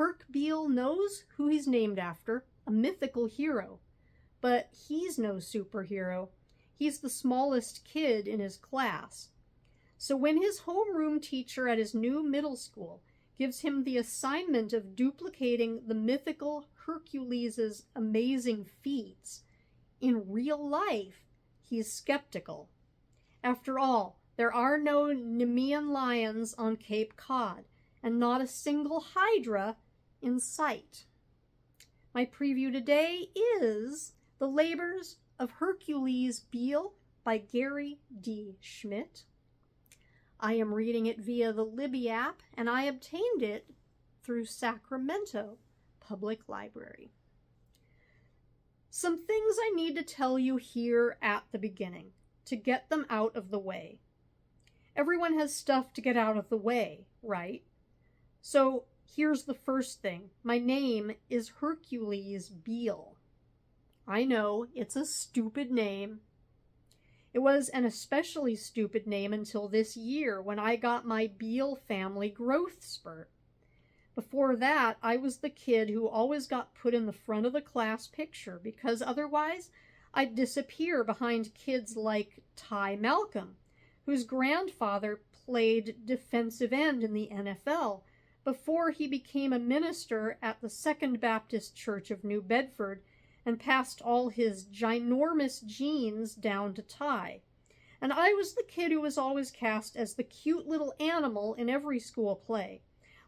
Herc Beal knows who he's named after, a mythical hero. But he's no superhero. He's the smallest kid in his class. So when his homeroom teacher at his new middle school gives him the assignment of duplicating the mythical Hercules' amazing feats, in real life, he's skeptical. After all, there are no Nemean Lions on Cape Cod, and not a single Hydra in sight. My preview today is The Labors of Hercules Beal by Gary D. Schmidt. I am reading it via the Libby app, and I obtained it through Sacramento Public Library. Some things I need to tell you here at the beginning, to get them out of the way. Everyone has stuff to get out of the way, right? So here's the first thing. My name is Hercules Beal. I know, it's a stupid name. It was an especially stupid name until this year when I got my Beal family growth spurt. Before that, I was the kid who always got put in the front of the class picture because otherwise I'd disappear behind kids like Ty Malcolm, whose grandfather played defensive end in the NFL before he became a minister at the Second Baptist Church of New Bedford and passed all his ginormous genes down to Ty. And I was the kid who was always cast as the cute little animal in every school play,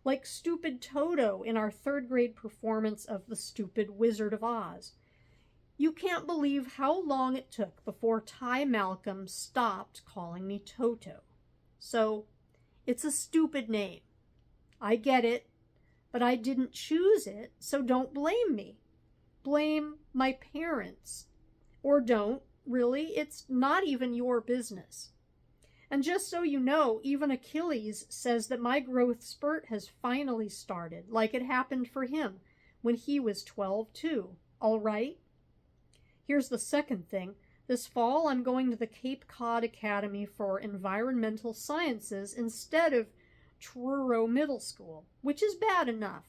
like stupid Toto in our third grade performance of The Stupid Wizard of Oz. You can't believe how long it took before Ty Malcolm stopped calling me Toto. So, it's a stupid name. I get it, but I didn't choose it, so don't blame me. Blame my parents. Or don't, really, it's not even your business. And just so you know, even Achilles says that my growth spurt has finally started, like it happened for him when he was 12 too. All right? Here's the second thing. This fall, I'm going to the Cape Cod Academy for Environmental Sciences instead of Truro Middle School, which is bad enough.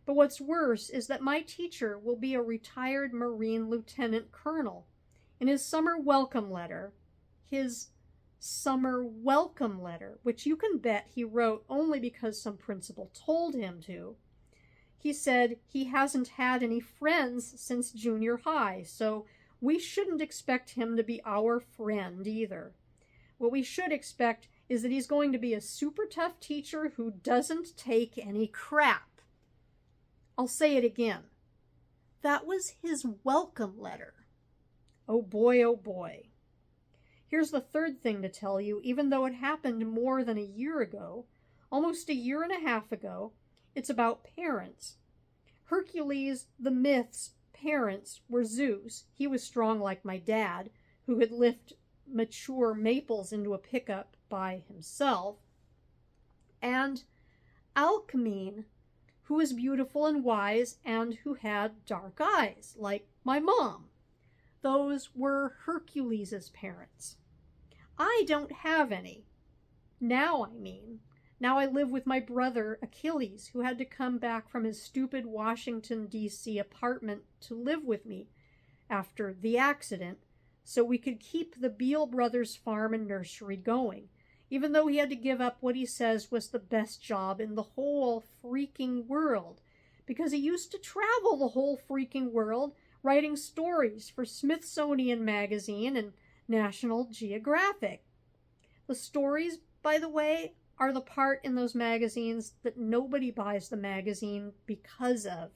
But what's worse is that my teacher will be a retired Marine Lieutenant Colonel. In his summer welcome letter, which you can bet he wrote only because some principal told him to, he said he hasn't had any friends since junior high, so we shouldn't expect him to be our friend either. What we should expect is that he's going to be a super tough teacher who doesn't take any crap. I'll say it again. That was his welcome letter. Oh boy, oh boy. Here's the third thing to tell you, even though it happened more than a year ago, almost a year and a half ago, it's about parents. Hercules, the myth's parents were Zeus. He was strong like my dad, who could lift mature maples into a pickup by himself. And Alcmene, who was beautiful and wise and who had dark eyes, like my mom. Those were Hercules' parents. I don't have any. Now, I mean. Now I live with my brother, Achilles, who had to come back from his stupid Washington, D.C. apartment to live with me after the accident, so we could keep the Beal brothers' farm and nursery going, even though he had to give up what he says was the best job in the whole freaking world, because he used to travel the whole freaking world writing stories for Smithsonian Magazine and National Geographic. The stories, by the way, are the part in those magazines that nobody buys the magazine because of.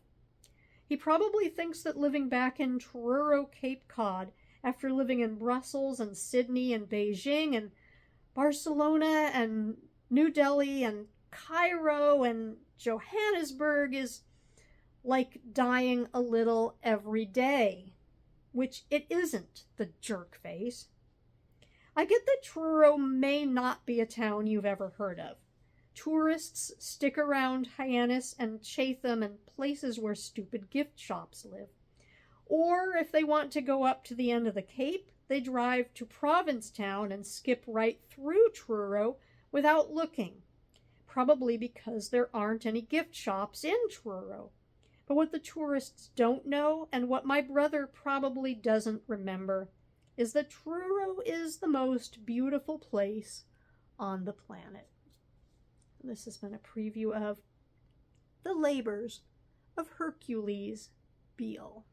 He probably thinks that living back in Truro, Cape Cod, after living in Brussels and Sydney and Beijing and Barcelona and New Delhi and Cairo and Johannesburg is like dying a little every day, which it isn't, the jerk face. I get that Truro may not be a town you've ever heard of. Tourists stick around Hyannis and Chatham and places where stupid gift shops live. Or if they want to go up to the end of the Cape, they drive to Provincetown and skip right through Truro without looking. probably because there aren't any gift shops in Truro. But what the tourists don't know, and what my brother probably doesn't remember, is that Truro is the most beautiful place on the planet. This has been a preview of The Labors of Hercules Beal.